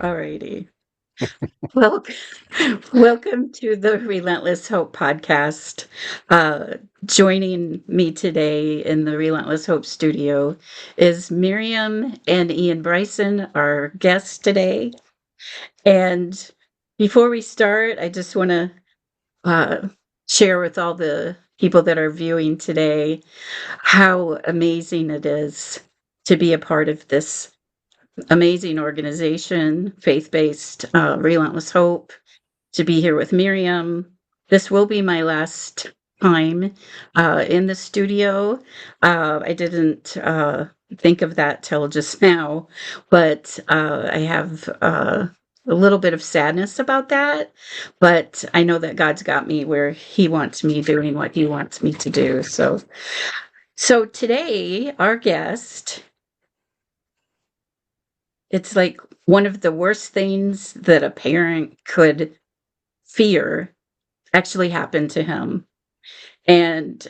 Alrighty. Well, welcome to the Relentless Hope podcast. Uh, Joining me today in the Relentless Hope studio is Miriam and Ian Bryson, our guests today. And before we start, I just want to uh, share with all the people that are viewing today how amazing it is to be a part of this amazing organization, faith based Relentless Hope, to be here with Miriam. This will be my last time in the studio. I didn't think of that till just now, but I have a little bit of sadness about that. But I know that God's got me where He wants me doing what He wants me to do. So today, our guest, it's like one of the worst things that a parent could fear actually happened to him. And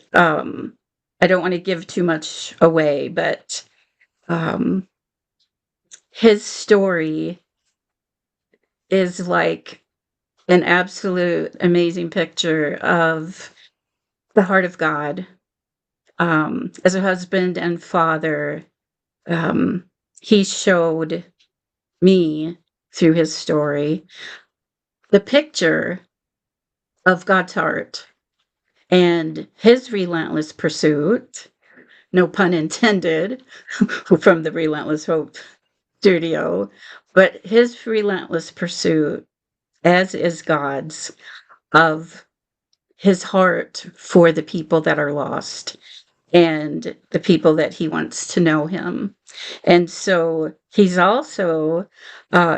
I don't want to give too much away, but um, his story is like an absolute amazing picture of the heart of God. As a husband and father, um, he showed me through his story the picture of God's heart and his relentless pursuit, no pun intended, from the Relentless Hope studio, but his relentless pursuit, as is God's, of his heart for the people that are lost and the people that he wants to know him. And so he's also,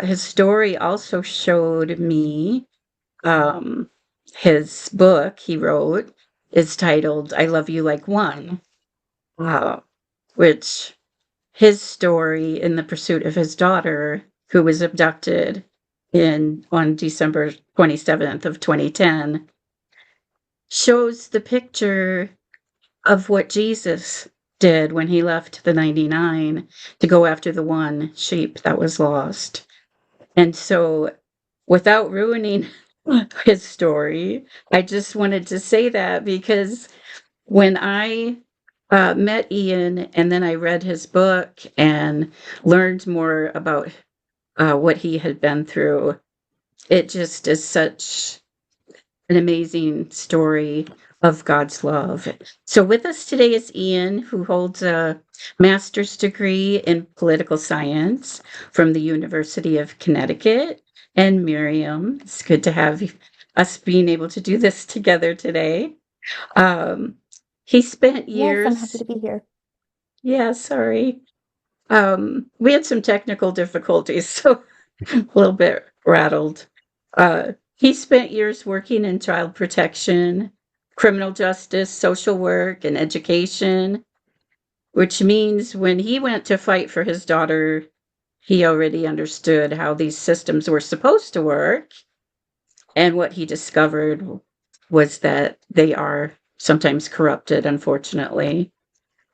his story also showed me um, his book he wrote is titled I Love You Like One, uh, which his story in the pursuit of his daughter, who was abducted in on December 27th of 2010, shows the picture of what Jesus did when he left the 99 to go after the one sheep that was lost. And so, without ruining his story, I just wanted to say that because when I met Ian and then I read his book and learned more about what he had been through, it just is such an amazing story of God's love. So, with us today is Ian, who holds a master's degree in political science from the University of Connecticut. And Miriam, it's good to have us being able to do this together today. Um, he spent Yes, I'm happy years, to be here. yeah, sorry. We had some technical difficulties, so a little bit rattled. He spent years working in child protection, criminal justice, social work, and education, which means when he went to fight for his daughter, he already understood how these systems were supposed to work. And what he discovered was that they are sometimes corrupted, unfortunately,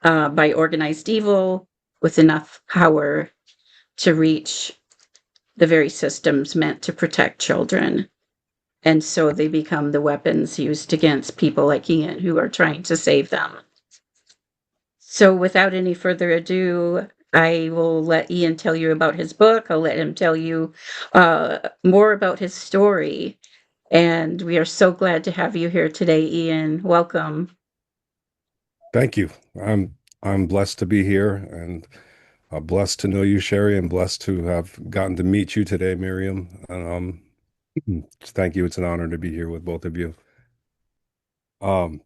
by organized evil with enough power to reach the very systems meant to protect children. And so they become the weapons used against people like Ian who are trying to save them. So without any further ado, I will let Ian tell you about his book. I'll let him tell you more about his story. And we are so glad to have you here today, Ian. Welcome. Thank you. I'm blessed to be here and blessed to know you, Sherry, and blessed to have gotten to meet you today, Miriam. Thank you. It's an honor to be here with both of you. Um,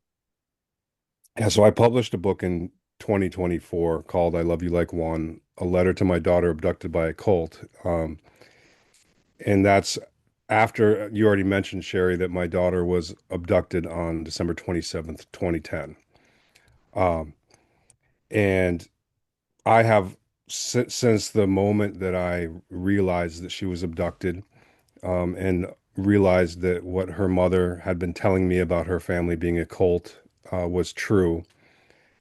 yeah, so I published a book in 2024 called I Love You Like One, a letter to my daughter abducted by a cult. And that's after you already mentioned, Sherry, that my daughter was abducted on December 27th, 2010. Um, and I have since the moment that I realized that she was abducted, and realized that what her mother had been telling me about her family being a cult was true.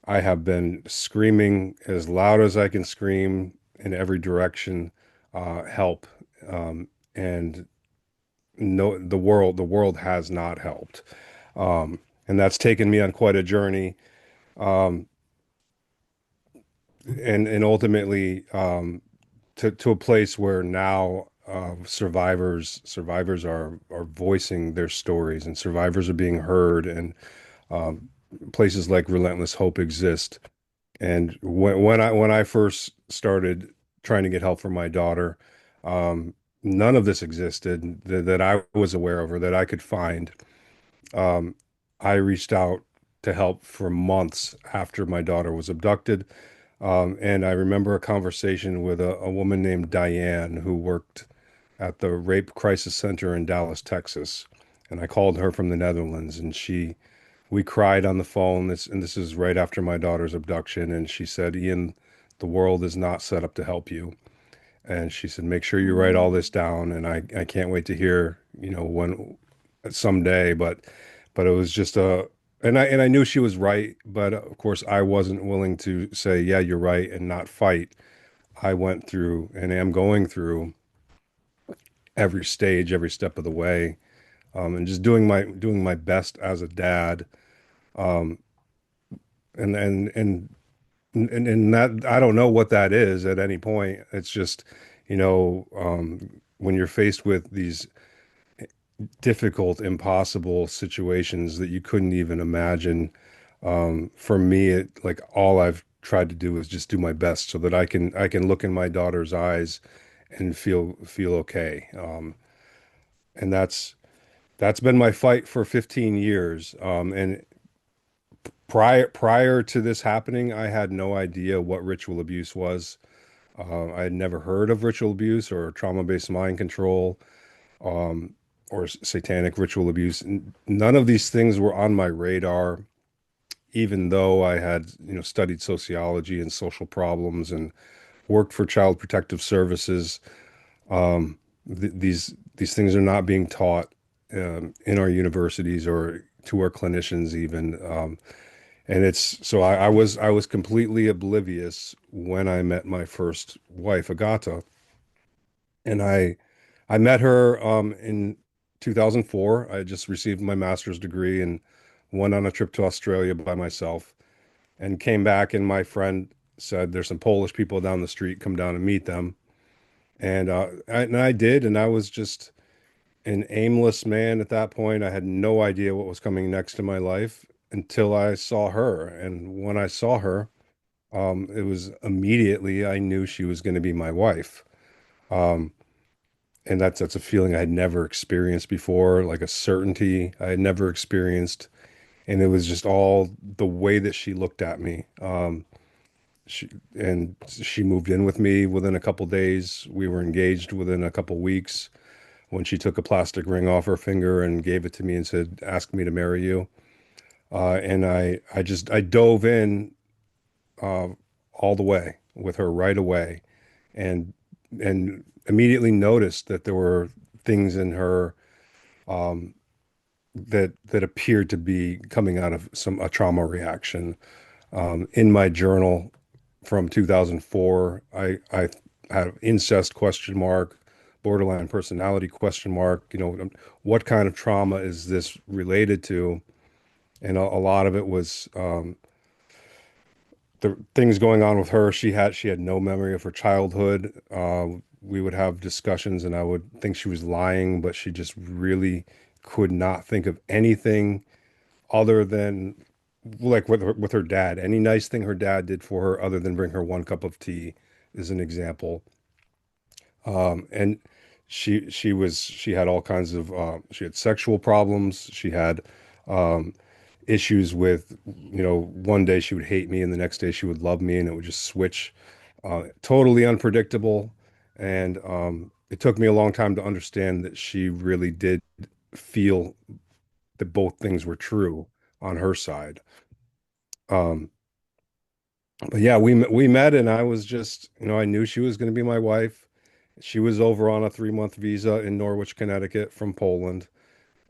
I have been screaming as loud as I can scream in every direction, help. and no, the world has not helped. And that's taken me on quite a journey. Um, and ultimately to a place where now survivors are voicing their stories, and survivors are being heard, and places like Relentless Hope exist. And when I first started trying to get help for my daughter, none of this existed that I was aware of or that I could find. Um, I reached out to help for months after my daughter was abducted. And I remember a conversation with a woman named Diane who worked at the Rape Crisis Center in Dallas, Texas. And I called her from the Netherlands, and we cried on the phone. And this is right after my daughter's abduction. And she said, Ian, the world is not set up to help you. And she said, make sure you write all this down. And I can't wait to hear, when someday, but it was just and I knew she was right, but of course I wasn't willing to say, yeah, you're right, and not fight. I went through and am going through every stage, every step of the way, and just doing my best as a dad. Um, and and and and that I don't know what that is at any point. It's just, when you're faced with these difficult, impossible situations that you couldn't even imagine. For me, it like all I've tried to do is just do my best so that I can look in my daughter's eyes and feel okay. And that's been my fight for 15 years. And prior to this happening, I had no idea what ritual abuse was. I had never heard of ritual abuse or trauma-based mind control, um, or satanic ritual abuse. None of these things were on my radar, even though I had, studied sociology and social problems and worked for Child Protective Services. These things are not being taught in our universities or to our clinicians even. And it's so I was completely oblivious when I met my first wife, Agata, and I met her in 2004. I just received my master's degree and went on a trip to Australia by myself and came back. And my friend said, "There's some Polish people down the street. Come down and meet them." And I did. And I was just an aimless man at that point. I had no idea what was coming next in my life until I saw her. And when I saw her, it was immediately I knew she was going to be my wife. Um, and that's a feeling I had never experienced before, like a certainty I had never experienced. And it was just all the way that she looked at me. She and she moved in with me within a couple days. We were engaged within a couple weeks when she took a plastic ring off her finger and gave it to me and said, "Ask me to marry you." And I dove in uh, all the way with her right away, and and immediately noticed that there were things in her um, that appeared to be coming out of a trauma reaction. In my journal from 2004, I had incest question mark, borderline personality question mark. What kind of trauma is this related to? And a lot of it was the things going on with her. She had no memory of her childhood. We would have discussions, and I would think she was lying, but she just really could not think of anything other than like with her dad. Any nice thing her dad did for her, other than bring her one cup of tea, is an example. And she had all kinds of she had sexual problems. She had issues with, one day she would hate me and the next day she would love me, and it would just switch. Totally unpredictable. And it took me a long time to understand that she really did feel that both things were true on her side. Um, but yeah, we met, and I was just, I knew she was going to be my wife. She was over on a 3-month visa in Norwich, Connecticut from Poland.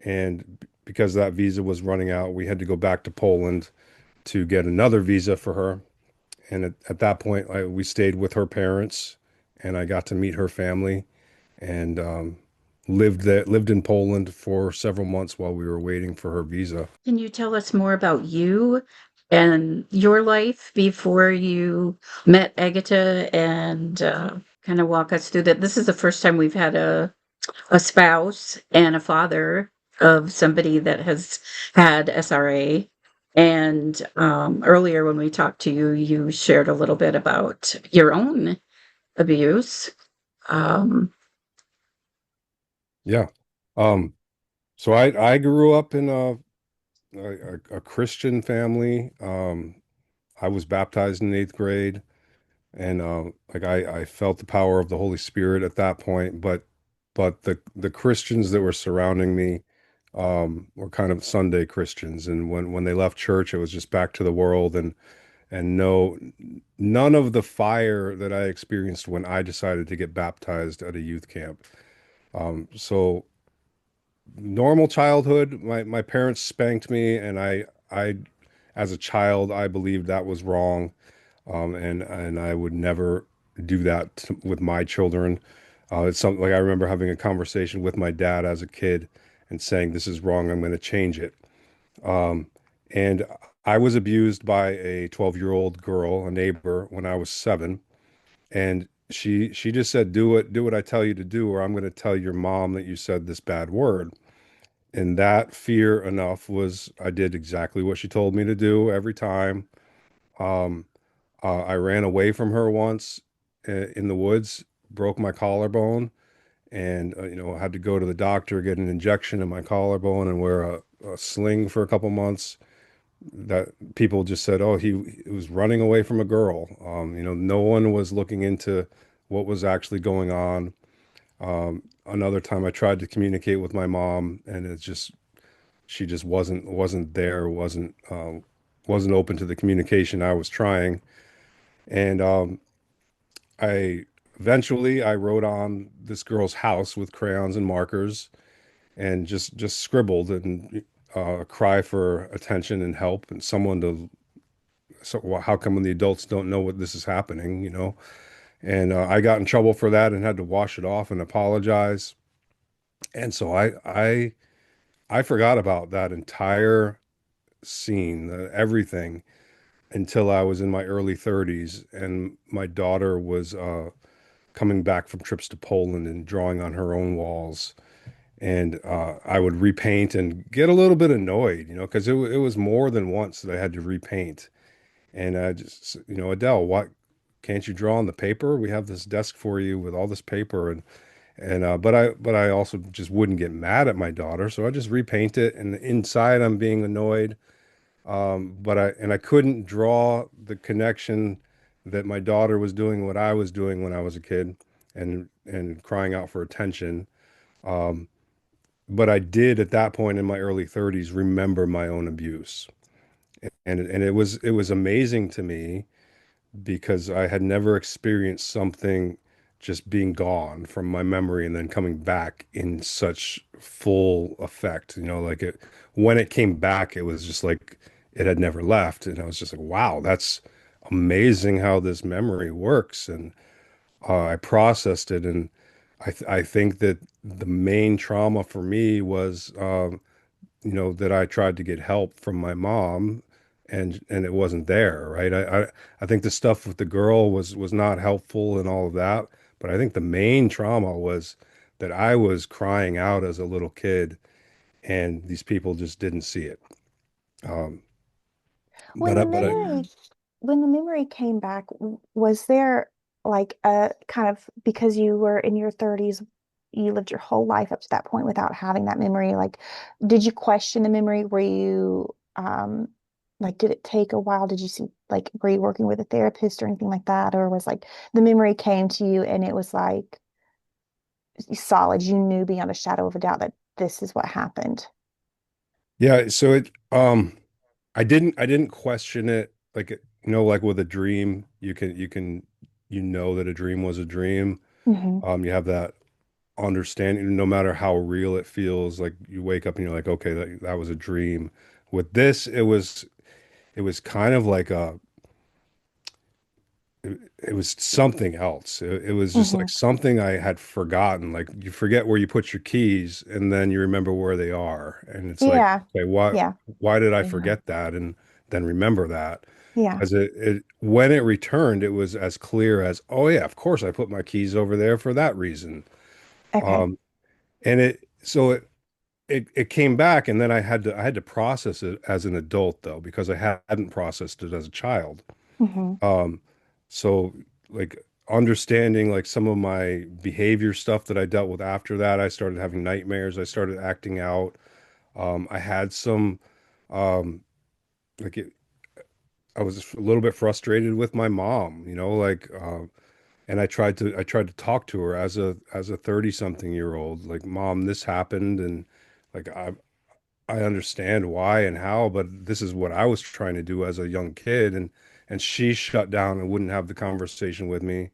And because that visa was running out, we had to go back to Poland to get another visa for her. And at that point, we stayed with her parents, and I got to meet her family. and lived in Poland for several months while we were waiting for her visa. Can you tell us more about you and your life before you met Agatha and kind of walk us through that? This is the first time we've had a spouse and a father of somebody that has had SRA. And earlier when we talked to you, you shared a little bit about your own abuse. Um, Yeah. Um, so I grew up in a Christian family. I was baptized in eighth grade, and like I felt the power of the Holy Spirit at that point. But the Christians that were surrounding me were kind of Sunday Christians, and when they left church, it was just back to the world, and no, none of the fire that I experienced when I decided to get baptized at a youth camp. So normal childhood, my parents spanked me, and I as a child I believed that was wrong, and I would never do that with my children. It's something like I remember having a conversation with my dad as a kid and saying, "This is wrong. I'm going to change it." And I was abused by a 12-year-old girl, a neighbor, when I was 7, and she just said, do what I tell you to do, or I'm going to tell your mom that you said this bad word." And that fear enough was I did exactly what she told me to do every time. Um, I ran away from her once in the woods, broke my collarbone, and had to go to the doctor, get an injection in my collarbone, and wear a sling for a couple months. That people just said, "Oh, he was running away from a girl." No one was looking into what was actually going on. Another time, I tried to communicate with my mom, and it's just she just wasn't there, wasn't open to the communication I was trying. And I eventually I wrote on this girl's house with crayons and markers and just scribbled and a cry for attention and help and someone to so well, how come when the adults don't know what this is happening. And I got in trouble for that and had to wash it off and apologize. And so I forgot about that entire scene, everything, until I was in my early 30s, and my daughter was coming back from trips to Poland and drawing on her own walls. And I would repaint and get a little bit annoyed, because it was more than once that I had to repaint. And I just, Adele, what can't you draw on the paper? We have this desk for you with all this paper, and but I also just wouldn't get mad at my daughter, so I just repaint it. And inside, I'm being annoyed. But I couldn't draw the connection that my daughter was doing what I was doing when I was a kid and crying out for attention. But I did at that point in my early 30s remember my own abuse. And it was amazing to me because I had never experienced something just being gone from my memory and then coming back in such full effect. Like when it came back, it was just like it had never left. And I was just like, wow, that's amazing how this memory works. And I processed it. And I think that the main trauma for me was, that I tried to get help from my mom and it wasn't there, right? I think the stuff with the girl was not helpful and all of that, but I think the main trauma was that I was crying out as a little kid and these people just didn't see it. Um, When but the I, but I, memory yeah. when the memory came back, was there like a kind of because you were in your 30s, you lived your whole life up to that point without having that memory, like did you question the memory? Were you like did it take a while? Did you see like were you working with a therapist or anything like that? Or was like the memory came to you and it was like solid, you knew beyond a shadow of a doubt that this is what happened? yeah, so I didn't question it like like with a dream, you know that a dream was a dream. Hmm. You have that understanding, no matter how real it feels, like you wake up and you're like, okay, that was a dream. With this, it was kind of like it was something else. It was just like Hmm. something I had forgotten. Like you forget where you put your keys and then you remember where they are. And it's like, Yeah. okay, Yeah. why did I Yeah. forget that and then remember that? Yeah. Because it when it returned, it was as clear as, oh yeah, of course I put my keys over there for that reason. Okay. Um, and it came back, and then I had to process it as an adult though, because I hadn't processed it as a child. Hmm. Um, so like understanding like some of my behavior stuff that I dealt with after that, I started having nightmares. I started acting out. I had some um, like it, I was a little bit frustrated with my mom, like and I tried to talk to her as a 30 something year old, like, Mom, this happened, and like I understand why and how, but this is what I was trying to do as a young kid, and she shut down and wouldn't have the conversation with me.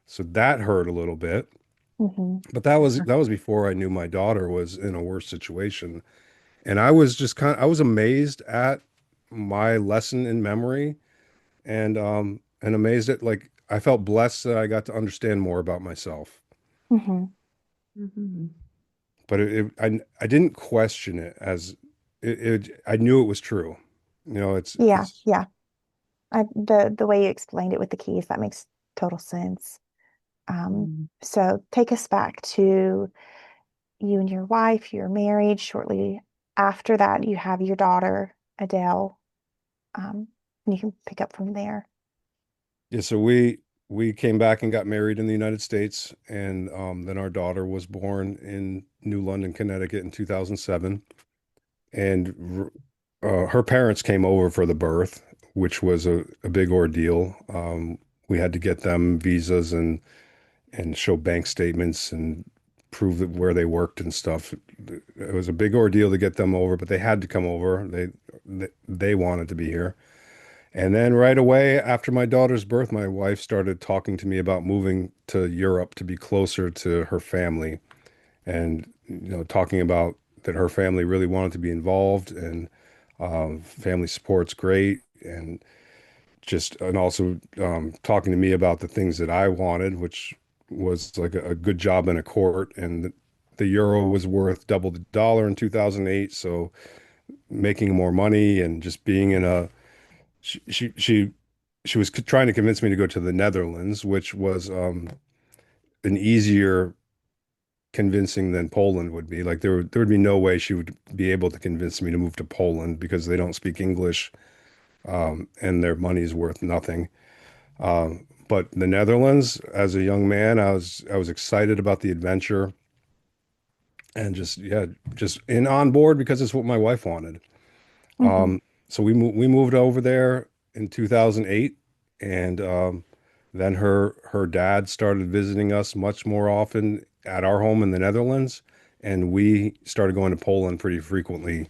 So that hurt a little bit. Hmm. But that was before I knew my daughter was in a worse situation. And I was amazed at my lesson in memory, and amazed at, like, I felt blessed that I got to understand more about myself. Hmm. Mhm. But I didn't question it as I knew it was true. Yeah. It's Yeah. The way you explained it with the keys, that makes total sense. Mhm. So take us back to you and your wife, you're married. Shortly after that, you have your daughter, Adele. Um, and you can pick up from there. Yeah, so we came back and got married in the United States, and then our daughter was born in New London, Connecticut in 2007. And her parents came over for the birth, which was a big ordeal. We had to get them visas and show bank statements and prove that where they worked and stuff. It was a big ordeal to get them over, but they had to come over. They wanted to be here. And then right away after my daughter's birth, my wife started talking to me about moving to Europe to be closer to her family, and talking about that her family really wanted to be involved, and family support's great, and also talking to me about the things that I wanted, which was like a good job in a court, and the euro was worth double the dollar in 2008, so making more money and just being in a she she she, she was trying to convince me to go to the Netherlands, which was an easier convincing than Poland would be. Like there would be no way she would be able to convince me to move to Poland because they don't speak English, and their money's worth nothing. But the Netherlands, as a young man, I was excited about the adventure, and just, yeah, just in on board because it's what my wife wanted. Hmm. So we moved over there in 2008, and then her dad started visiting us much more often at our home in the Netherlands, and we started going to Poland pretty frequently.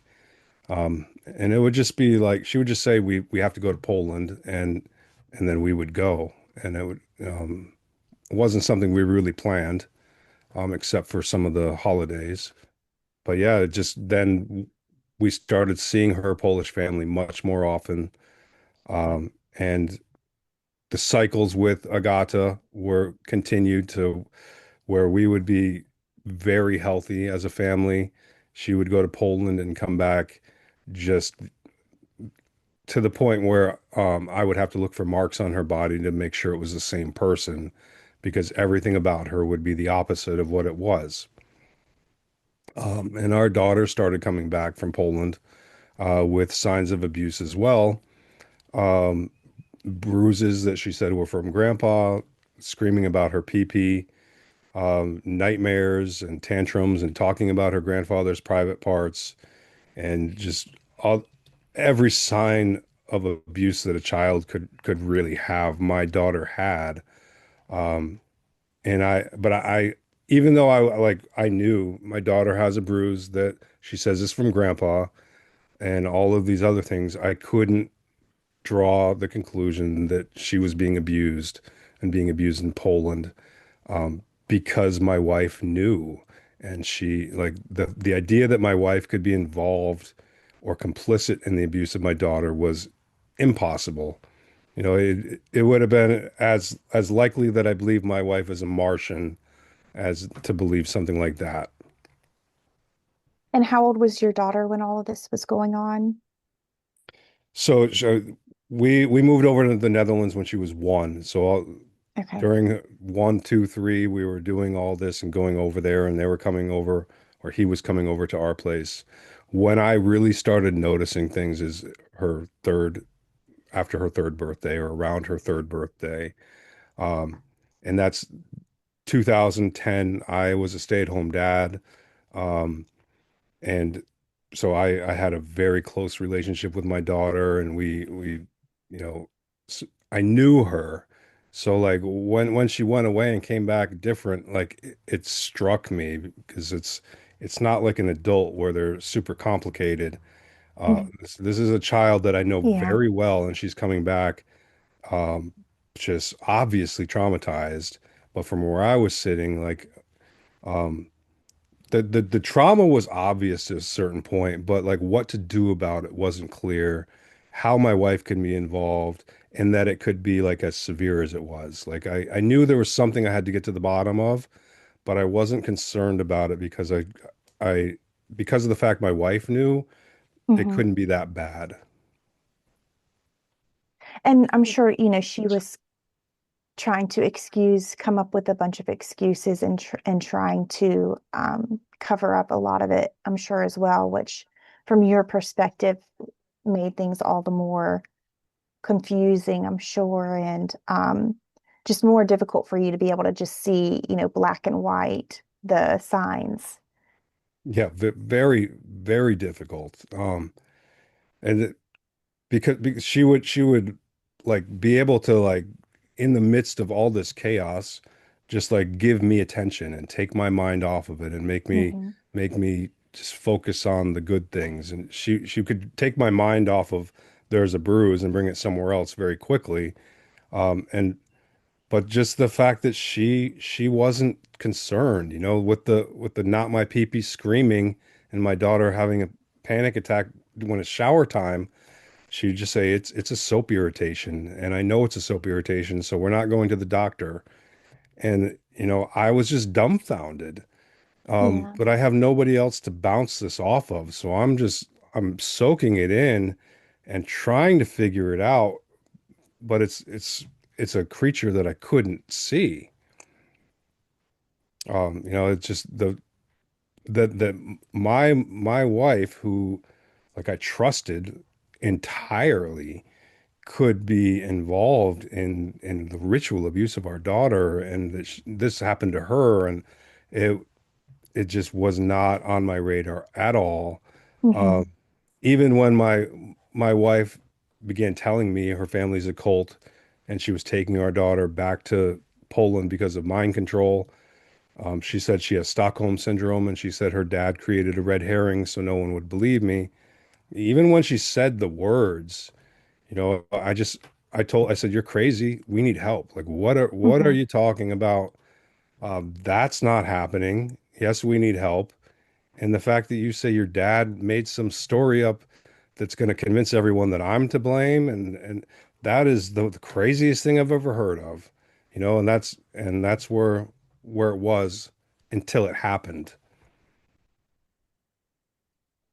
And it would just be like she would just say we have to go to Poland, and then we would go, and it wasn't something we really planned, except for some of the holidays. But yeah, it just then we started seeing her Polish family much more often. And the cycles with Agata were continued to where we would be very healthy as a family. She would go to Poland and come back just to the point where I would have to look for marks on her body to make sure it was the same person, because everything about her would be the opposite of what it was. And our daughter started coming back from Poland with signs of abuse as well. Bruises that she said were from grandpa, screaming about her pee-pee, nightmares and tantrums, and talking about her grandfather's private parts, and just all, every sign of abuse that a child could really have, my daughter had. But even though I knew my daughter has a bruise that she says is from grandpa and all of these other things, I couldn't draw the conclusion that she was being abused and being abused in Poland, because my wife knew. And she, like, the idea that my wife could be involved or complicit in the abuse of my daughter was impossible. It would have been as likely that I believe my wife is a Martian as to believe something like that. And how old was your daughter when all of this was going on? So we moved over to the Netherlands when she was one. Okay. During one, two, three, we were doing all this and going over there, and they were coming over, or he was coming over to our place. When I really started noticing things is her third, after her third birthday or around her third birthday. Um, and that's 2010. I was a stay-at-home dad. Um, and so I had a very close relationship with my daughter, and you know, I knew her. So like when she went away and came back different, like it struck me because it's not like an adult where they're super complicated. Mhm. This is a child that I know Yeah. very well, and she's coming back, um, just obviously traumatized. But from where I was sitting, like, um, the trauma was obvious to a certain point, but like what to do about it wasn't clear. How my wife could be involved, and that it could be like as severe as it was. Like I knew there was something I had to get to the bottom of, but I wasn't concerned about it because I because of the fact my wife knew it Hmm. couldn't be that bad. And I'm sure, she was trying to come up with a bunch of excuses and trying to cover up a lot of it, I'm sure as well, which from your perspective made things all the more confusing, I'm sure, and just more difficult for you to be able to just see, black and white, the signs. Yeah, very, very difficult. And because she would like be able to like in the midst of all this chaos just like give me attention and take my mind off of it and Hmm. make me just focus on the good things, and she could take my mind off of there's a bruise and bring it somewhere else very quickly. And but just the fact that she wasn't concerned, with the not my pee-pee screaming and my daughter having a panic attack when it's shower time. She'd just say it's a soap irritation, and I know it's a soap irritation, so we're not going to the doctor. And I was just dumbfounded. Yeah. But I have nobody else to bounce this off of, so I'm soaking it in and trying to figure it out. But it's a creature that I couldn't see. It's just that my wife, who like I trusted entirely, could be involved in the ritual abuse of our daughter, and that this happened to her, and it it just was not on my radar at all. Hmm. Even when my wife began telling me her family's a cult, and she was taking our daughter back to Poland because of mind control. She said she has Stockholm syndrome, and she said her dad created a red herring so no one would believe me. Even when she said the words, I said, you're crazy. We need help. Like, what are Hmm. you talking about? That's not happening. Yes, we need help. And the fact that you say your dad made some story up that's going to convince everyone that I'm to blame, and that is the craziest thing I've ever heard of. And that's where it was until it happened.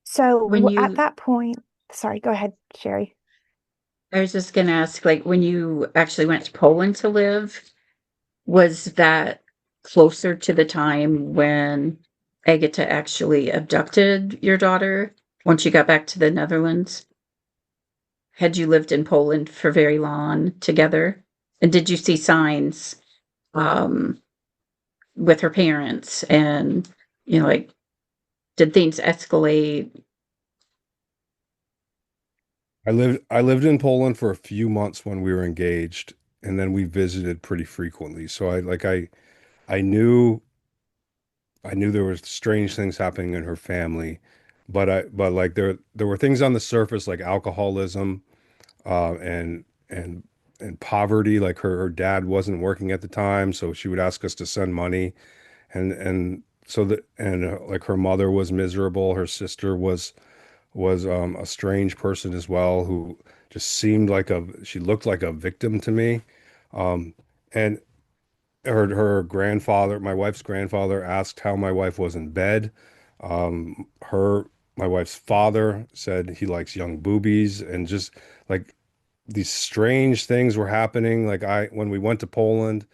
So When at you that point, sorry, go ahead, Sherry. I was just gonna ask, like, when you actually went to Poland to live, was that closer to the time when Agatha actually abducted your daughter once you got back to the Netherlands? Had you lived in Poland for very long together? And did you see signs, um, with her parents and, like, did things escalate? I lived in Poland for a few months when we were engaged, and then we visited pretty frequently. So I knew there were strange things happening in her family, but like there were things on the surface like alcoholism, uh, and and and poverty. Like her dad wasn't working at the time, so she would ask us to send money, and so that and like her mother was miserable. Her sister was a strange person as well, who just seemed like she looked like a victim to me. Um, and her grandfather, my wife's grandfather, asked how my wife was in bed. Her My wife's father said he likes young boobies, and just like these strange things were happening. Like when we went to Poland,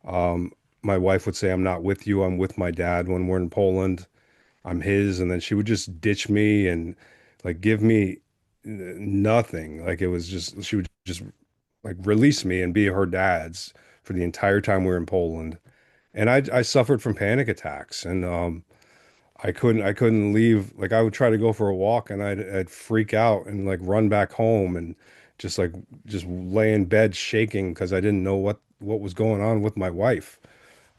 um, my wife would say, "I'm not with you. I'm with my dad when we're in Poland. I'm his." And then she would just ditch me and like give me nothing. Like it was just, she would just like release me and be her dad's for the entire time we were in Poland. And I suffered from panic attacks, and I couldn't leave. Like I would try to go for a walk, and I'd freak out and like run back home and just like just lay in bed shaking because I didn't know what was going on with my wife.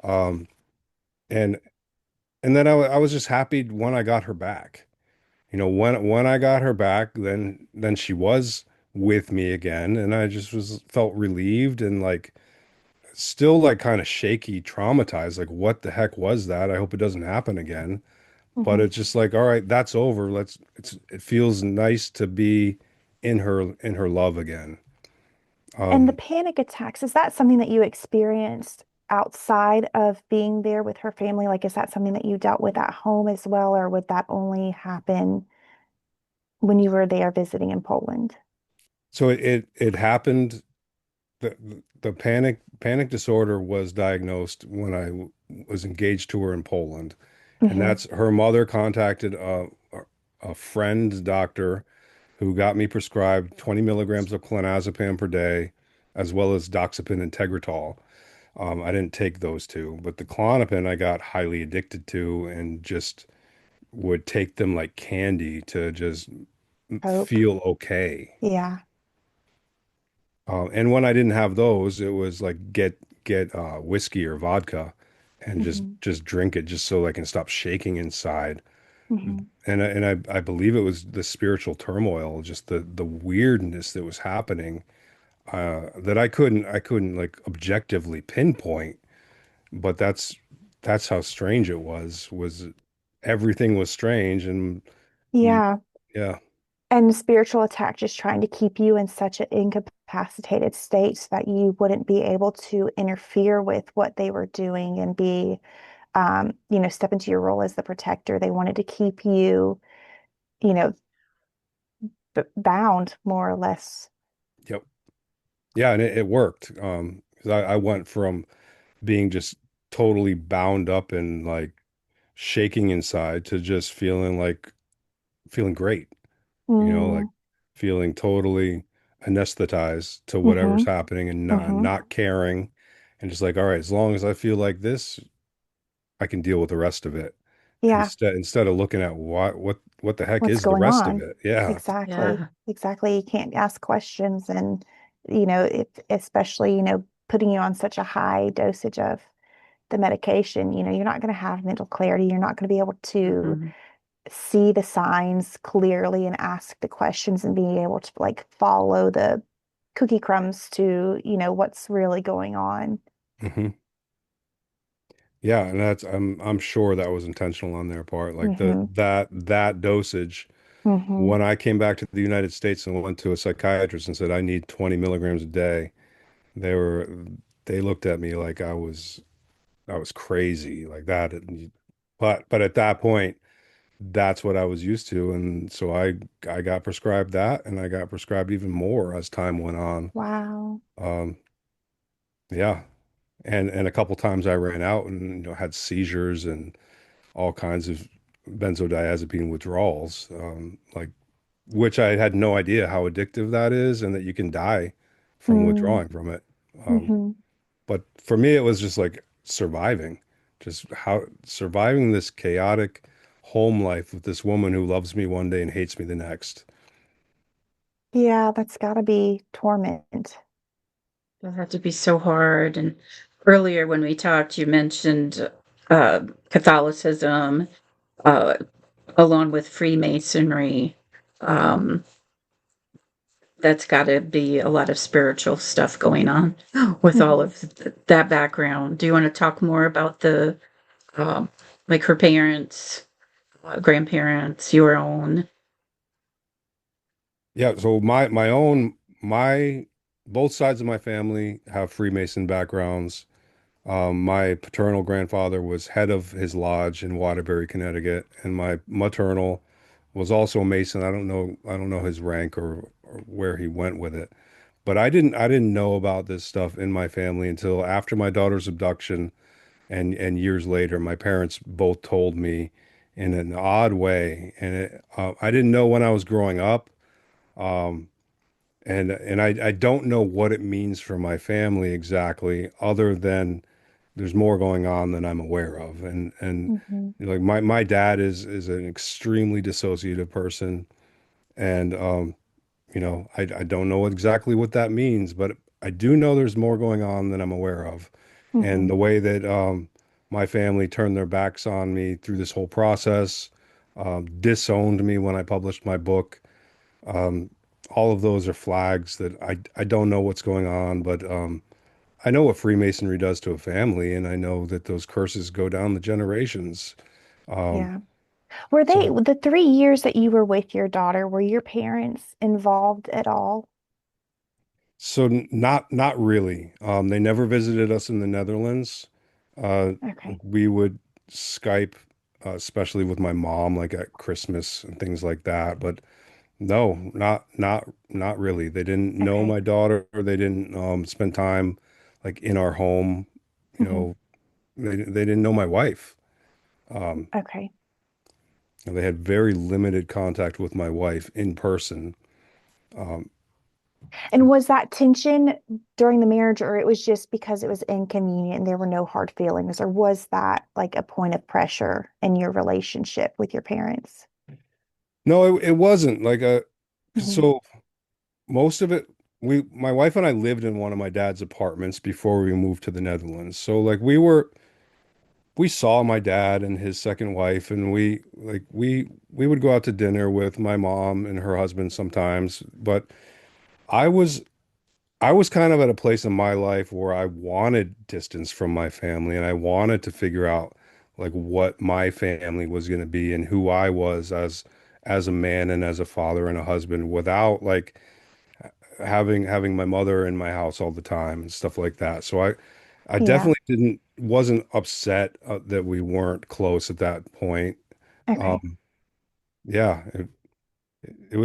Um, and and then I was just happy when I got her back. When I got her back, then she was with me again, and I just was felt relieved and like still like kind of shaky, traumatized. Like what the heck was that? I hope it doesn't happen again. But Hmm. it's just like, all right, that's over. It feels nice to be in her love again. And the Um, panic attacks, is that something that you experienced outside of being there with her family? Like, is that something that you dealt with at home as well, or would that only happen when you were there visiting in Poland? so it happened. The panic disorder was diagnosed when was engaged to her in Poland, and Hmm. that's her mother contacted a friend doctor who got me prescribed 20 milligrams of clonazepam per day, as well as doxepin and Tegretol. I didn't take those two, but the Klonopin I got highly addicted to and just would take them like candy to just Hope. feel okay. Yeah. And when I didn't have those, it was like get whiskey or vodka and Hmm. just drink it just so I can stop shaking inside. Hmm. And I believe it was the spiritual turmoil, just the weirdness that was happening that I couldn't like objectively pinpoint. But that's how strange it was everything was strange. And you Yeah. yeah. And spiritual attack just trying to keep you in such an incapacitated state so that you wouldn't be able to interfere with what they were doing and be, step into your role as the protector. They wanted to keep you, you know, bound more or less. Yep. Yeah, and it worked. 'Cause I went from being just totally bound up and like shaking inside to just feeling great, like Mm, feeling totally anesthetized to whatever's mm-hmm, happening and mm-hmm. not caring and just like, all right, as long as I feel like this, I can deal with the rest of it. Yeah. Instead of looking at what the heck What's is the going rest of on? it. Yeah. Exactly. Yeah. Exactly. You can't ask questions and, if especially, putting you on such a high dosage of the medication, you're not going to have mental clarity. You're not going to be able to Mhm. see the signs clearly and ask the questions and be able to like follow the cookie crumbs to, what's really going on. Hmm. Yeah, and I'm sure that was intentional on their part. Like Hmm. that dosage. Hmm. When I came back to the United States and went to a psychiatrist and said I need 20 milligrams a day, they were they looked at me like I was crazy like that. But at that point, that's what I was used to, and so I got prescribed that, and I got prescribed even more as time went on. Wow. Um, yeah, and a couple times I ran out and had seizures and all kinds of benzodiazepine withdrawals, like which I had no idea how addictive that is and that you can die from Mm. withdrawing from it. Um, Hmm. but for me, it was just like surviving, just how surviving this chaotic home life with this woman who loves me one day and hates me the next. Yeah, that's got to be torment. That had to be so hard. And earlier when we talked, you mentioned uh, Catholicism, uh, along with Freemasonry. Um, that's got to be a lot of spiritual stuff going on with all Hmm. of that background. Do you want to talk more about um, like her parents, grandparents, your own? Yeah, so my my both sides of my family have Freemason backgrounds. My paternal grandfather was head of his lodge in Waterbury, Connecticut, and my maternal was also a Mason. I don't know his rank or where he went with it. But I didn't know about this stuff in my family until after my daughter's abduction and years later. My parents both told me in an odd way, and I didn't know when I was growing up. Um, and I don't know what it means for my family exactly, other than there's more going on than I'm aware of. And Hmm. you know, like my dad is an extremely dissociative person, and you know, I don't know exactly what that means, but I do know there's more going on than I'm aware of. And Hmm. the way that my family turned their backs on me through this whole process, disowned me when I published my book. Um, all of those are flags that I don't know what's going on, but I know what Freemasonry does to a family, and I know that those curses go down the generations. Um, Yeah. Were they so the 3 years that you were with your daughter, were your parents involved at all? not really. They never visited us in the Netherlands. Okay. We would Skype, especially with my mom, like at Christmas and things like that. But no, not really. They didn't know Okay. my daughter. They didn't spend time like in our home. You Hmm. know, they didn't know my wife. Um, Okay. they had very limited contact with my wife in person. Um, And was that tension during the marriage, or it was just because it was inconvenient and there were no hard feelings, or was that like a point of pressure in your relationship with your parents? no, it wasn't like a Hmm. so. Most of it, my wife and I lived in one of my dad's apartments before we moved to the Netherlands. So like we saw my dad and his second wife, and we would go out to dinner with my mom and her husband sometimes. But I was I was kind of at a place in my life where I wanted distance from my family, and I wanted to figure out like what my family was going to be and who I was as a man and as a father and a husband without like having my mother in my house all the time and stuff like that. So I Yeah. definitely didn't wasn't upset that we weren't close at that point. Okay. Um, yeah, it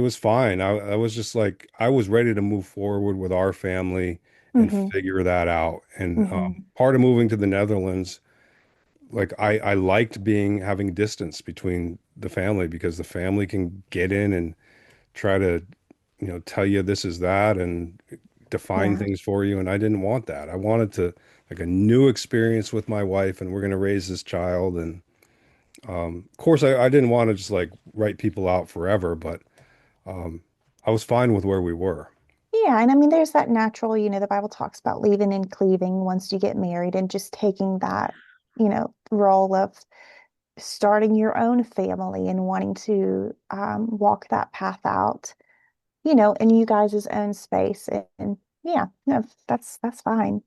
was fine. I was just like I was ready to move forward with our family and Hmm. figure that out. And Hmm. part of moving to the Netherlands, like I liked being having distance between the family because the family can get in and try to, you know, tell you this is that and define Yeah. things for you. And I didn't want that. I wanted to like a new experience with my wife, and we're going to raise this child. And of course, I didn't want to just like write people out forever, but um, I was fine with where we were. Yeah. And I mean, there's that natural, the Bible talks about leaving and cleaving once you get married and just taking that, role of starting your own family and wanting to walk that path out, in you guys' own space. And yeah, no, that's fine.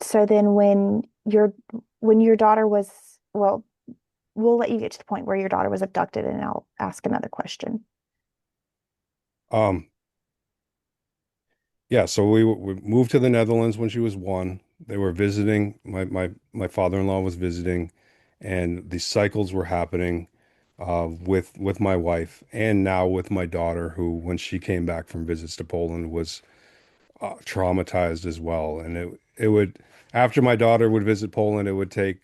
So then when your daughter was, well, we'll let you get to the point where your daughter was abducted and I'll ask another question. Um, yeah, so we moved to the Netherlands when she was one. They were visiting. My father-in-law was visiting, and the cycles were happening with my wife, and now with my daughter, who when she came back from visits to Poland was traumatized as well. And it would after my daughter would visit Poland, it would take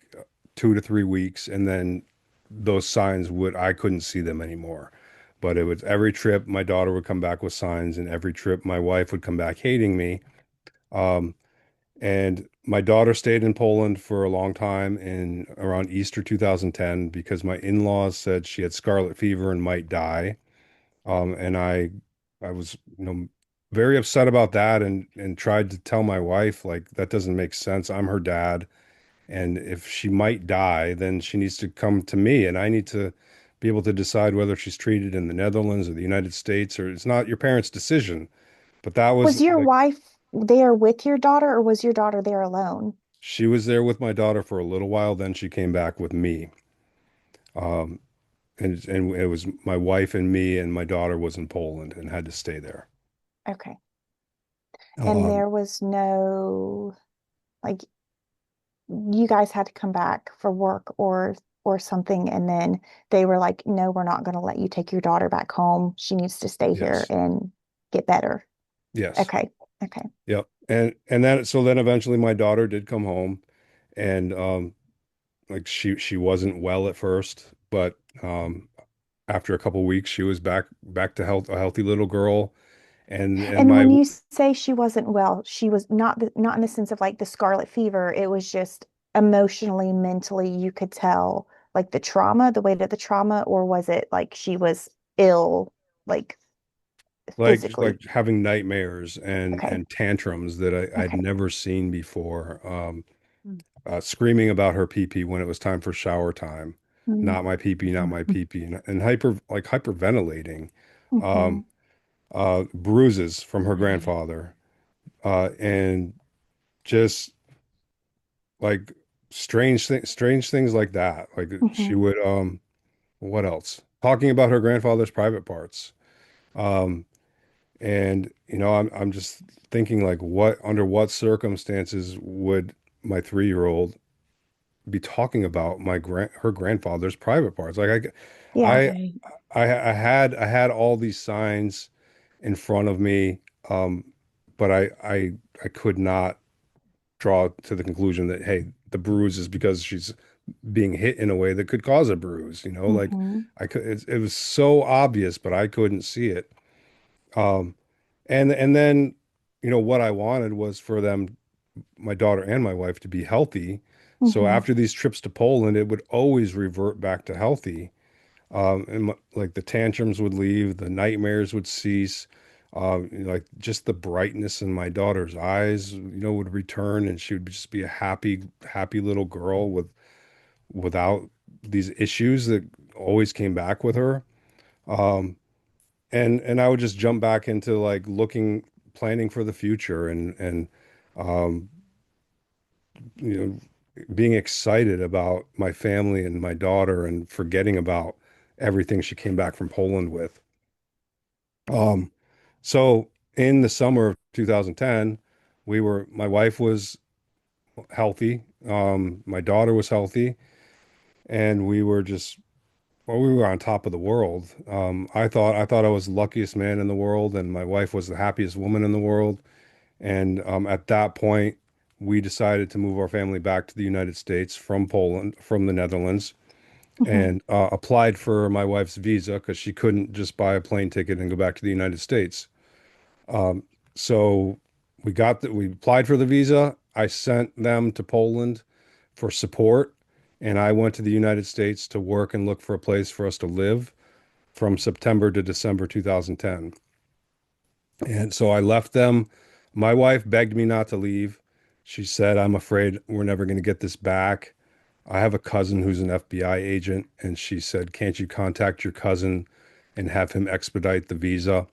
2 to 3 weeks, and then those signs would I couldn't see them anymore. But it was every trip my daughter would come back with signs, and every trip my wife would come back hating me. Um, and my daughter stayed in Poland for a long time in around Easter 2010 because my in-laws said she had scarlet fever and might die. And I was, you know, very upset about that and tried to tell my wife like that doesn't make sense. I'm her dad, and if she might die, then she needs to come to me, and I need to be able to decide whether she's treated in the Netherlands or the United States, or it's not your parents' decision. But that was Was your like wife there with your daughter or was your daughter there alone? she was there with my daughter for a little while, then she came back with me. Um, and it was my wife and me, and my daughter was in Poland and had to stay there. Okay. And Um, there was no, like, you guys had to come back for work or something, and then they were like, no, we're not going to let you take your daughter back home. She needs to stay here yes, and get better. yes, Okay. Okay. yep. And then so then eventually my daughter did come home, and like she wasn't well at first, but after a couple weeks she was back to a healthy little girl, and And my when you say she wasn't well, she was not in the sense of like the scarlet fever. It was just emotionally, mentally, you could tell like the trauma, the weight of the trauma, or was it like she was ill, like like physically? having nightmares Okay. and tantrums that I'd Okay. never seen before. Screaming about her pee pee when it was time for shower time. Not my pee pee, not my pee pee, and hyperventilating. Mm-hmm. Um, Bruises from her grandfather, and just like strange things like that. Like she Mm-hmm. would, what else? Talking about her grandfather's private parts. Um, and I'm just thinking like under what circumstances would my 3-year-old be talking about her grandfather's private parts? Like Yeah. I, Right. I had all these signs in front of me, um, but I could not draw to the conclusion that, hey, the bruise is because she's being hit in a way that could cause a bruise. Like Mm-hmm. it was so obvious, but I couldn't see it. Um, and then, what I wanted was for them, my daughter and my wife, to be healthy. So Mm-hmm. after these trips to Poland, it would always revert back to healthy. Like the tantrums would leave, the nightmares would cease. Like just the brightness in my daughter's eyes, would return, and she would just be a happy little girl without these issues that always came back with her. Um, and I would just jump back into like planning for the future, and um, you being excited about my family and my daughter, and forgetting about everything she came back from Poland with. Um, so in the summer of 2010, my wife was healthy, my daughter was healthy, and we were on top of the world. I thought I was the luckiest man in the world, and my wife was the happiest woman in the world. And at that point, we decided to move our family back to the United States from the Netherlands, Mm-hmm. and applied for my wife's visa because she couldn't just buy a plane ticket and go back to the United States. Um, so we applied for the visa. I sent them to Poland for support, and I went to the United States to work and look for a place for us to live from September to December 2010. And so I left them. My wife begged me not to leave. She said, I'm afraid we're never going to get this back. I have a cousin who's an FBI agent, and she said, can't you contact your cousin and have him expedite the visa?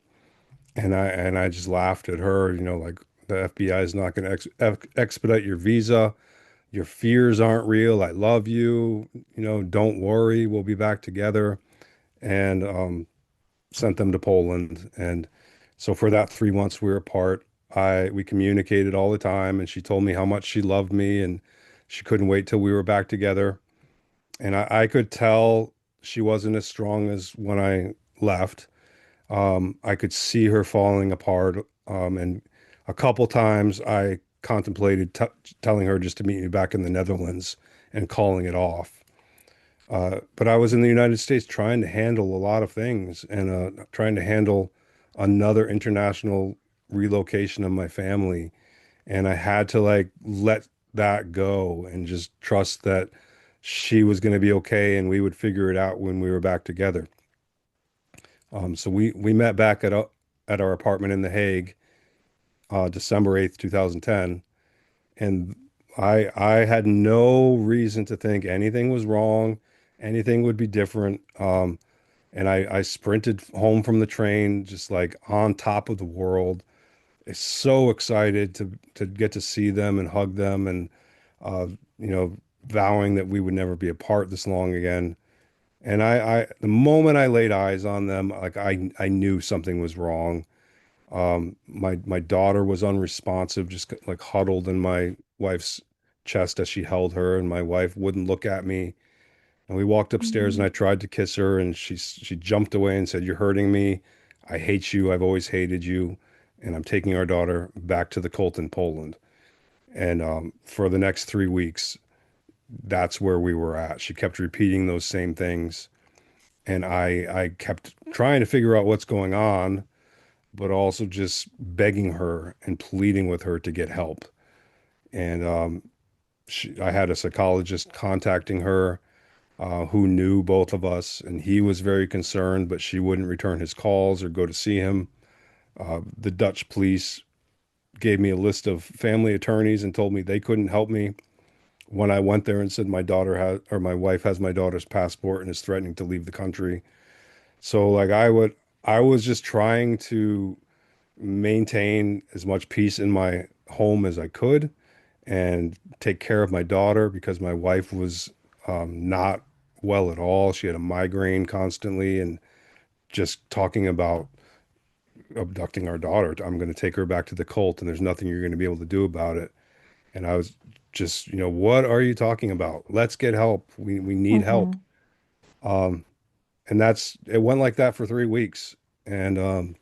And I just laughed at her, like the FBI is not going to expedite your visa. Your fears aren't real. I love you. Don't worry. We'll be back together. And sent them to Poland. And so for that 3 months we were apart, we communicated all the time, and she told me how much she loved me, and she couldn't wait till we were back together. And I could tell she wasn't as strong as when I left. I could see her falling apart. And a couple times I contemplated telling her just to meet me back in the Netherlands and calling it off. But I was in the United States trying to handle a lot of things, and trying to handle another international relocation of my family. And I had to like let that go and just trust that she was going to be okay and we would figure it out when we were back together. So we met back at our apartment in The Hague, December 8th, 2010. And I had no reason to think anything was wrong, anything would be different. And I sprinted home from the train, just like on top of the world. So excited to get to see them and hug them, and uh, you know, vowing that we would never be apart this long again. And the moment I laid eyes on them, like I knew something was wrong. My daughter was unresponsive, just like huddled in my wife's chest as she held her, and my wife wouldn't look at me. And we walked upstairs, and I Mhm. tried to kiss her, and she jumped away and said, "You're hurting me. I hate you. I've always hated you." And I'm taking our daughter back to the cult in Poland. And for the next 3 weeks, that's where we were at. She kept repeating those same things, and I kept trying to figure out what's going on, but also just begging her and pleading with her to get help. And I had a psychologist contacting her who knew both of us, and he was very concerned, but she wouldn't return his calls or go to see him. The Dutch police gave me a list of family attorneys and told me they couldn't help me. When I went there and said my daughter has, or my wife has my daughter's passport and is threatening to leave the country. So like I was just trying to maintain as much peace in my home as I could and take care of my daughter because my wife was not well at all. She had a migraine constantly and just talking about abducting our daughter. I'm going to take her back to the cult and there's nothing you're going to be able to do about it. And I was just, what are you talking about? Let's get help. We need help. Mhm. And it went like that for 3 weeks. And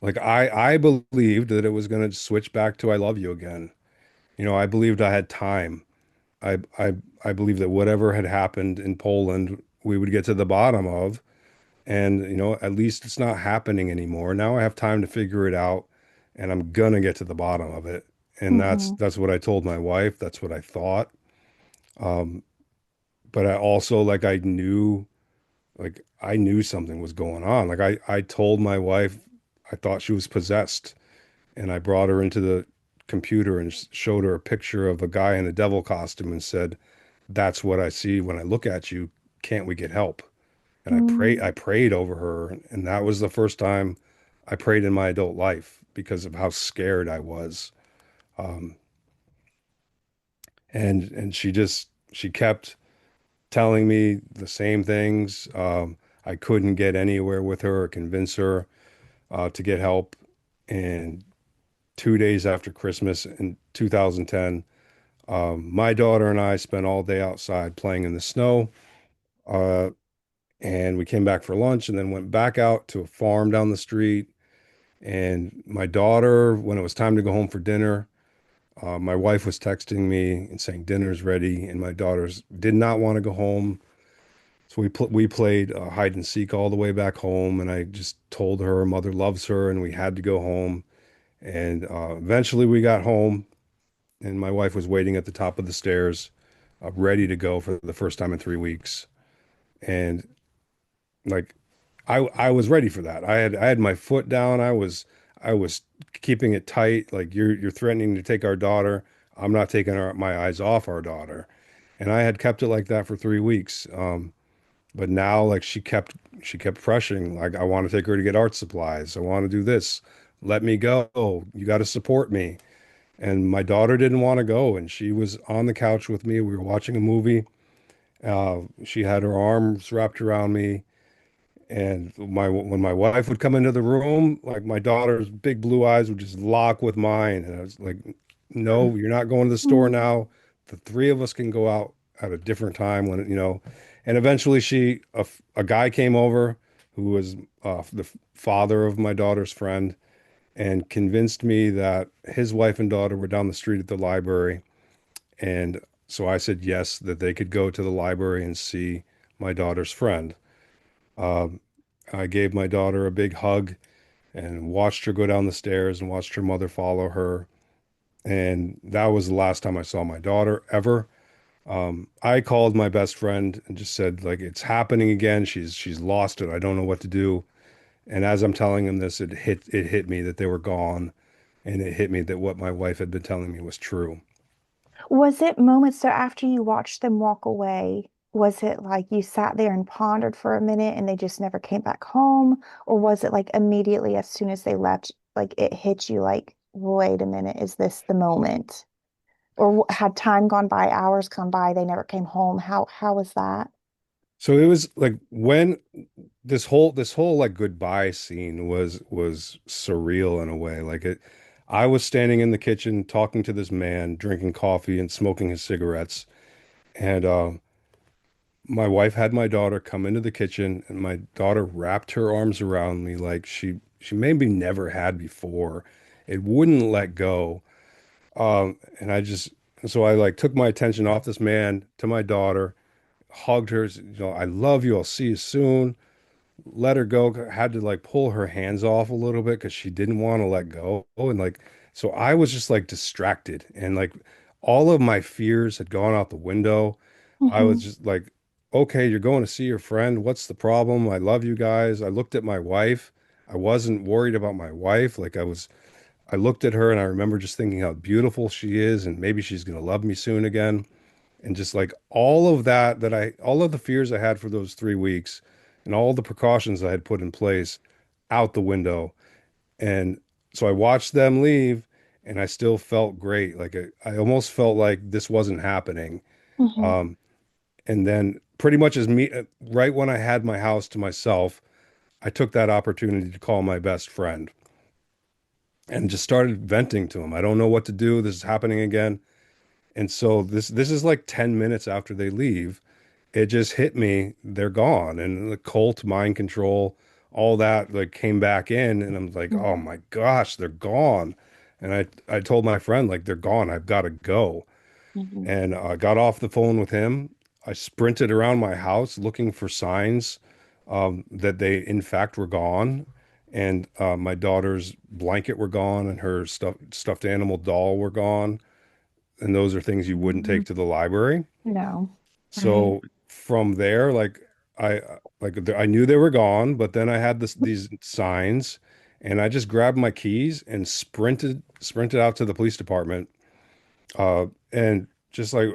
like I believed that it was going to switch back to I love you again. I believed I had time. I I I believe that whatever had happened in Poland, we would get to the bottom of, and at least it's not happening anymore. Now I have time to figure it out, and I'm gonna get to the bottom of it. And that's Mhm. that's what I told my wife. That's what I thought. But I also I knew something was going on. Like I told my wife I thought she was possessed, and I brought her into the computer and showed her a picture of a guy in a devil costume and said, "That's what I see when I look at you. Can't we get help?" And I Mm. prayed over her, and that was the first time I prayed in my adult life because of how scared I was. Um, and she kept telling me the same things. I couldn't get anywhere with her or convince her to get help. And 2 days after Christmas in 2010, my daughter and I spent all day outside playing in the snow. Uh, and we came back for lunch and then went back out to a farm down the street. And my daughter, when it was time to go home for dinner, my wife was texting me and saying dinner's ready, and my daughters did not want to go home. So we played hide and seek all the way back home, and I just told her mother loves her, and we had to go home. And eventually we got home, and my wife was waiting at the top of the stairs, ready to go for the first time in 3 weeks. And like I was ready for that. I had my foot down. I was keeping it tight. Like you're threatening to take our daughter. I'm not taking my eyes off our daughter. And I had kept it like that for 3 weeks. But now like she kept pressuring. Like I want to take her to get art supplies. I want to do this. Let me go. You got to support me. And my daughter didn't want to go, and she was on the couch with me. We were watching a movie. She had her arms wrapped around me. And when my wife would come into the room, like my daughter's big blue eyes would just lock with mine. And I was like, no, you're not going to the store Mm. now. The three of us can go out at a different time and eventually a guy came over who was the father of my daughter's friend and convinced me that his wife and daughter were down the street at the library. And so I said yes, that they could go to the library and see my daughter's friend. Um, I gave my daughter a big hug and watched her go down the stairs and watched her mother follow her. And that was the last time I saw my daughter ever. I called my best friend and just said, like, it's happening again. She's lost it. I don't know what to do. And as I'm telling him this, it hit me that they were gone, and it hit me that what my wife had been telling me was true. Was it moments so after you watched them walk away, was it like you sat there and pondered for a minute and they just never came back home? Or was it like immediately as soon as they left, like it hit you like, wait a minute, is this the moment? Or had time gone by, hours gone by, they never came home? How was that? So it was like when this whole like goodbye scene was surreal in a way. Like it, I was standing in the kitchen talking to this man, drinking coffee and smoking his cigarettes, and my wife had my daughter come into the kitchen, and my daughter wrapped her arms around me like she maybe never had before. It wouldn't let go. And I just so I like took my attention off this man to my daughter, hugged her, I love you. I'll see you soon. Let her go. Had to like pull her hands off a little bit because she didn't want to let go. And like, so I was just like distracted and like all of my fears had gone out the window. I was Hmm. just like, okay, you're going to see your friend. What's the problem? I love you guys. I looked at my wife. I wasn't worried about my wife. I looked at her and I remember just thinking how beautiful she is and maybe she's going to love me soon again. And just like all of all of the fears I had for those 3 weeks and all the precautions I had put in place out the window. And so I watched them leave and I still felt great. Like I almost felt like this wasn't happening. Hmm. Um, and then pretty much right when I had my house to myself, I took that opportunity to call my best friend and just started venting to him. I don't know what to do. This is happening again. And so this is like 10 minutes after they leave. It just hit me, they're gone. And the cult, mind control, all that like came back in and I'm like, oh my gosh, they're gone. And I told my friend like they're gone. I've got to go. Hmm. And I got off the phone with him. I sprinted around my house looking for signs that they in fact were gone. And my daughter's blanket were gone and her stuffed animal doll were gone. And those are things you wouldn't take Mhm. to the library. No. Right. So from there, I I knew they were gone, but then I had these signs, and I just grabbed my keys and sprinted out to the police department, and just like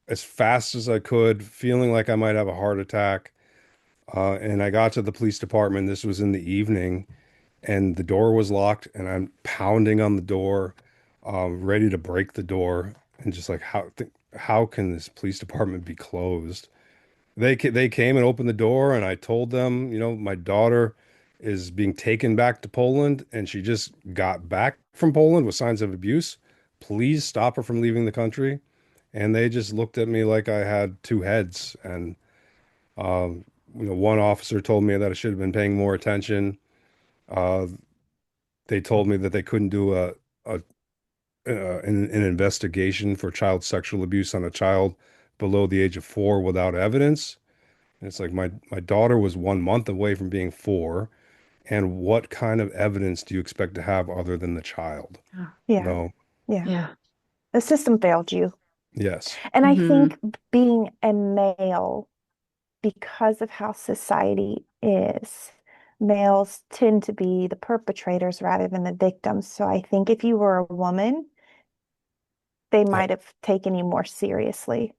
as fast as I could, feeling like I might have a heart attack. And I got to the police department. This was in the evening, and the door was locked, and I'm pounding on the door, ready to break the door, and just like how can this police department be closed? They came and opened the door, and I told them, my daughter is being taken back to Poland, and she just got back from Poland with signs of abuse. Please stop her from leaving the country. And they just looked at me like I had two heads. And one officer told me that I should have been paying more attention. Uh, they told me that they couldn't do an investigation for child sexual abuse on a child below the age of 4 without evidence. And it's like my daughter was 1 month away from being 4, and what kind of evidence do you expect to have other than the child? Yeah. Yeah. No. Yeah. Yeah. The system failed you. Yes. And I Mhm. think being a male, because of how society is, males tend to be the perpetrators rather than the victims. So I think if you were a woman, they Yeah. might have taken you more seriously,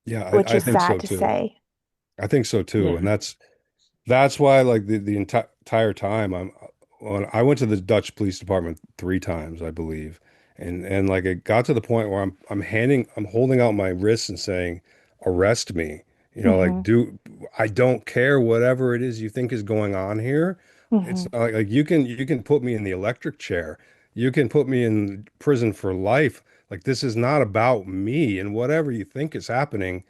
Yeah, which I is think sad so to too. say. I think so too. Yeah. And that's why like the entire time when I went to the Dutch police department 3 times, I believe. And like it got to the point where I'm holding out my wrists and saying, arrest me. Like Hmm. I don't care whatever it is you think is going on here. It's Hmm. not like you can put me in the electric chair. You can put me in prison for life. Like this is not about me and whatever you think is happening,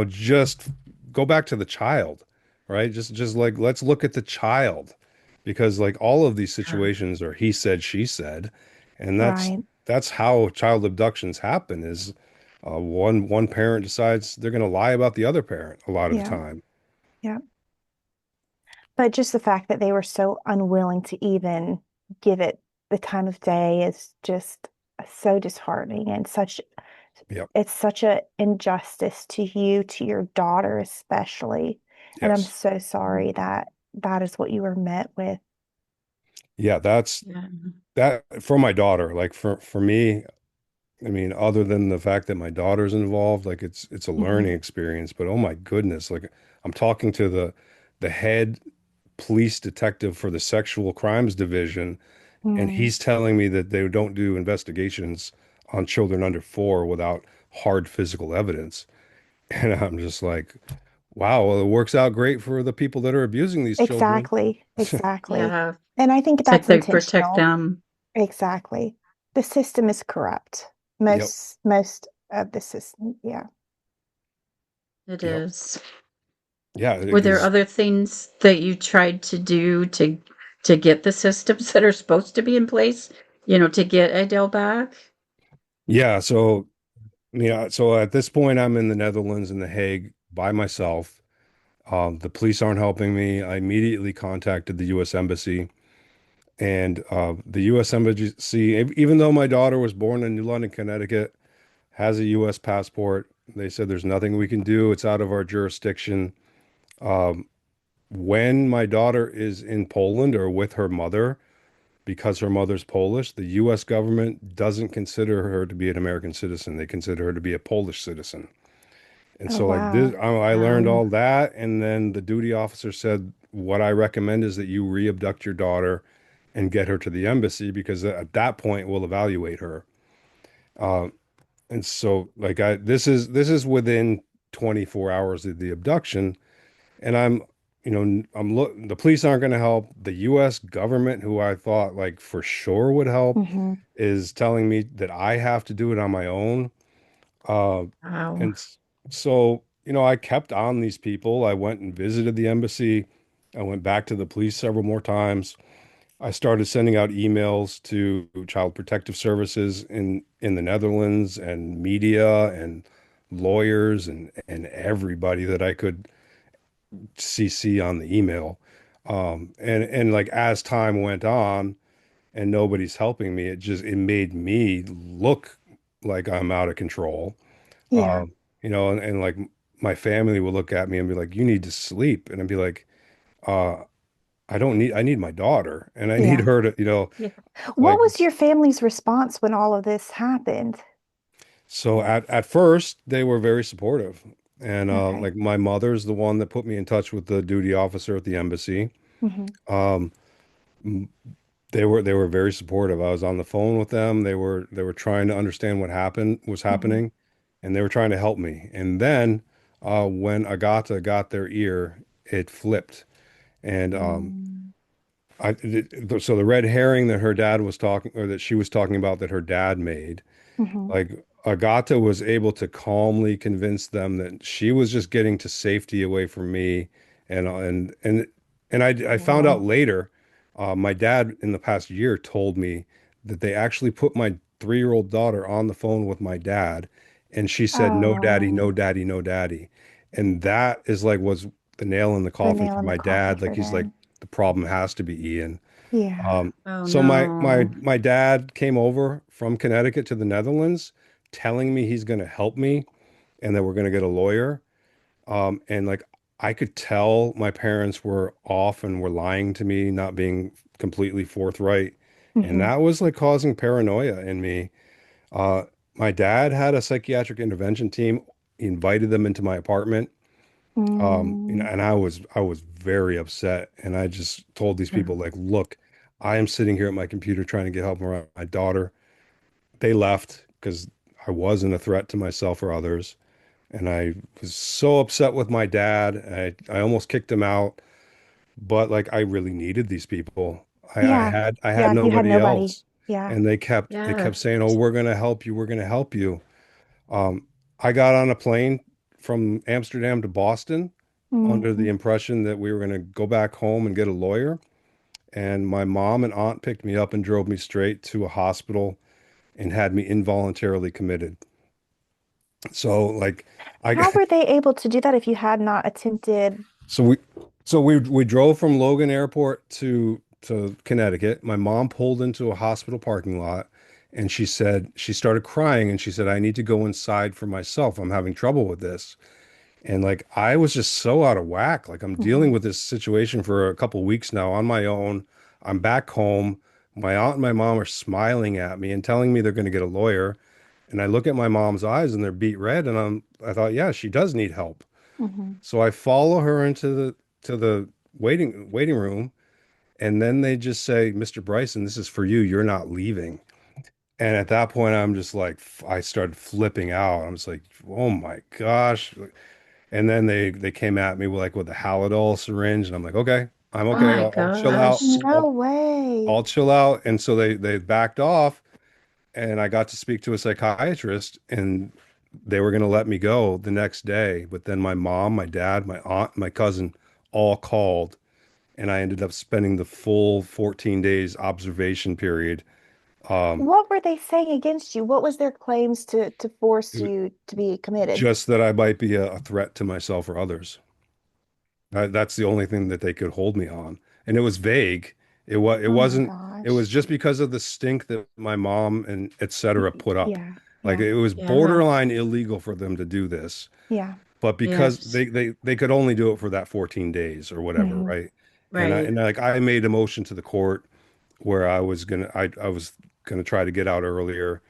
just go back to the child, right? Just like let's look at the child because like all of these Yeah. situations are he said, she said, and Right. that's how child abductions happen is one parent decides they're going to lie about the other parent a lot of the Yeah. time. Yeah. But just the fact that they were so unwilling to even give it the time of day is just so disheartening and Yep. it's such a injustice to you, to your daughter especially. And I'm Yes. so Mhm. sorry that that is what you were met with. Yeah, that's Yeah. that for my daughter. Like for me, I mean, other than the fact that my daughter's involved, like it's a learning Hmm. experience, but oh my goodness, like I'm talking to the head police detective for the sexual crimes division, and Mm. he's telling me that they don't do investigations on children under 4 without hard physical evidence. And I'm just like, Wow, well, it works out great for the people that are abusing these children. Exactly, exactly. Yeah. And I think It's like that's they protect intentional. them. Exactly. The system is corrupt. Yep, Most of the system, yeah. It yep. is. Yeah, Were there because other things that you tried to do to get the systems that are supposed to be in place, to get Adele back? yeah, so yeah, so at this point I'm in the Netherlands in The Hague by myself. The police aren't helping me. I immediately contacted the US Embassy, and the US Embassy, even though my daughter was born in New London, Connecticut, has a US passport, they said there's nothing we can do. It's out of our jurisdiction. Um, when my daughter is in Poland or with her mother, because her mother's Polish, the US government doesn't consider her to be an American citizen. They consider her to be a Polish citizen. And Oh, so like this, wow. I learned Wow. all that, and then the duty officer said, "What I recommend is that you re-abduct your daughter and get her to the embassy because at that point we'll evaluate her." Uh, and so like this is within 24 hours of the abduction, and the police aren't going to help. The U.S. government, who I thought like for sure would help, Hmm. is telling me that I have to do it on my own. Uh, Wow. and so, I kept on these people. I went and visited the embassy. I went back to the police several more times. I started sending out emails to Child Protective Services in the Netherlands and media and lawyers and everybody that I could CC on the email. And like as time went on and nobody's helping me, it made me look like I'm out of control. Yeah. And like my family will look at me and be like, "You need to sleep," and I'd be like, "Uh, I need my daughter, and I need Yeah. her to, Yeah. What like." was your family's response when all of this happened? So at first they were very supportive, and Okay. like my mother's the one that put me in touch with the duty officer at the embassy. Hmm. Um, they were very supportive. I was on the phone with them. They were trying to understand what was Hmm. happening, and they were trying to help me. And then when Agata got their ear, it flipped. And Mm. so the red herring that her dad was talking, or that she was talking about, that her dad made, Hmm. like Agata was able to calmly convince them that she was just getting to safety away from me, and I found out Wow. later, my dad in the past year told me that they actually put my 3-year-old daughter on the phone with my dad, and she said, "No, daddy, Oh, no, daddy, no, daddy," and that is like was the nail in the the coffin nail for in the my coffin dad. Like for he's like, them. the problem has to be Ian. Yeah. Oh So no. my dad came over from Connecticut to the Netherlands, telling me he's going to help me and that we're going to get a lawyer. And like I could tell my parents were off and were lying to me, not being completely forthright, and Hmm. that was like causing paranoia in me. Uh, my dad had a psychiatric intervention team. He invited them into my apartment. Mm. And I was very upset, and I just told these people like, look, I am sitting here at my computer trying to get help around my daughter. They left because I wasn't a threat to myself or others, and I was so upset with my dad. I almost kicked him out, but like I really needed these people. Yeah. I had Yeah. You had nobody nobody. else, Yeah. and they kept saying, "Oh, Yes. we're gonna help you. We're gonna help you." Um, I got on a plane from Amsterdam to Boston under the Hmm. impression that we were going to go back home and get a lawyer. And my mom and aunt picked me up and drove me straight to a hospital and had me involuntarily committed. So like How I were they able to do that if you had not attempted? so we we drove from Logan Airport to Connecticut. My mom pulled into a hospital parking lot, and she started crying, and she said, "I need to go inside for myself. I'm having trouble with this." And like I was just so out of whack. Like I'm dealing Hmm. with this situation for a couple weeks now on my own. I'm back home. My aunt and my mom are smiling at me and telling me they're going to get a lawyer. And I look at my mom's eyes and they're beet red. And I thought, yeah, she does need help. Hmm. So I follow her into the waiting room. And then they just say, "Mr. Bryson, this is for you. You're not leaving." And at that point, I'm just like, I started flipping out. I was like, oh my gosh. And then they came at me with like with a Halidol syringe, and I'm like, okay, I'm Oh okay. my I'll chill out. gosh. No way. I'll chill out. And so they backed off, and I got to speak to a psychiatrist, and they were going to let me go the next day. But then my mom, my dad, my aunt, my cousin all called, and I ended up spending the full 14 days observation period. Um, What were they saying against you? What was their claims to force it- you to be committed? just that I might be a threat to myself or others. That's the only thing that they could hold me on. And it was vague. It Oh my wasn't it was gosh. just because of the stink that my mom and et cetera put up. Yeah, Like yeah, it was Yeah. borderline illegal for them to do this. yeah. But because Yes. they could only do it for that 14 days or whatever, Hmm. right? Right. Like I made a motion to the court where I was gonna try to get out earlier.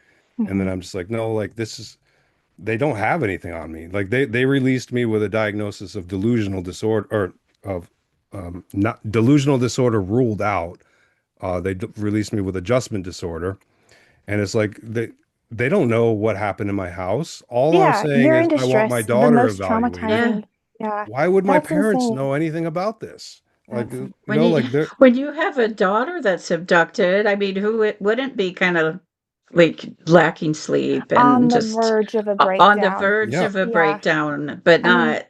And then Hmm. I'm just like, no, like this is they don't have anything on me. Like they released me with a diagnosis of delusional disorder or of not delusional disorder ruled out. Released me with adjustment disorder, and it's like they don't know what happened in my house. All I'm Yeah, saying you're is in I want my distress. The daughter most evaluated. Yeah. traumatizing. Yeah, Why would my that's parents insane. know anything about this? Like That's When like they're when you have a daughter that's abducted, I mean, who wouldn't be kind of like lacking sleep on and the just verge of a on the breakdown. verge yeah. of a Yeah. breakdown, but I mean, not.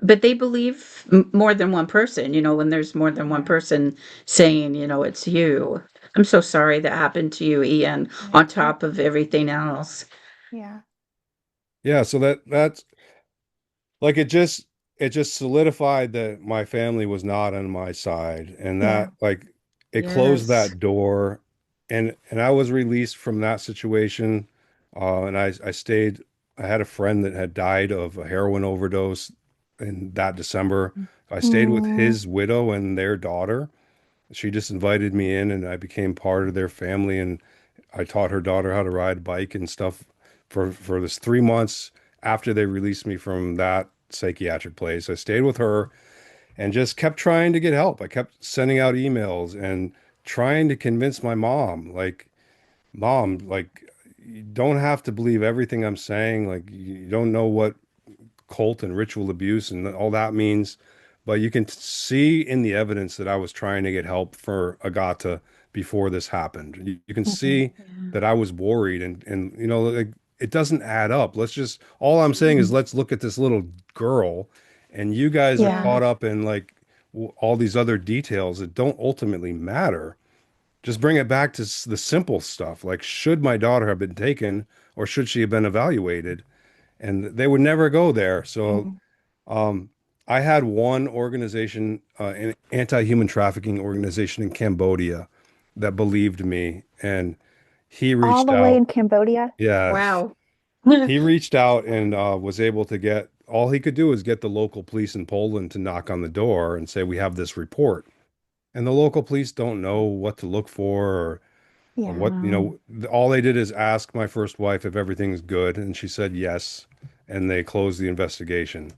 But they believe more than one person, when there's more than one yeah. person saying, it's you. I'm so sorry that happened to you, Ian, Yeah. on top of everything else. Yeah. Yeah, so that's like it just solidified that my family was not on my side, and Yeah. that like it closed Yes. that door, and I was released from that situation. And I stayed. I had a friend that had died of a heroin overdose in that December. I stayed with Mm, his widow and their daughter. She just invited me in, and I became part of their family, and I taught her daughter how to ride a bike and stuff for this 3 months after they released me from that psychiatric place. I stayed with her and just kept trying to get help. I kept sending out emails and trying to convince my mom, like, mom, like, you don't have to believe everything I'm saying. Like, you don't know what cult and ritual abuse and all that means. But you can see in the evidence that I was trying to get help for Agata before this happened. You can mhm. see Yeah. that I was worried and like it doesn't add up. All I'm saying is Mhm. let's look at this little girl and you guys are Yeah. caught up in like all these other details that don't ultimately matter. Just bring it back to the simple stuff. Like, should my daughter have been taken or should she have been evaluated? And they would never go there. So Mhm. um, I had one organization, an anti-human trafficking organization in Cambodia that believed me, and he All reached the way out. in Cambodia. Yeah, Wow. he reached out and was able to get, all he could do was get the local police in Poland to knock on the door and say, we have this report. And the local police don't know what to look for or Yeah. what, Wow. all they did is ask my first wife if everything's good, and she said yes, and they closed the investigation.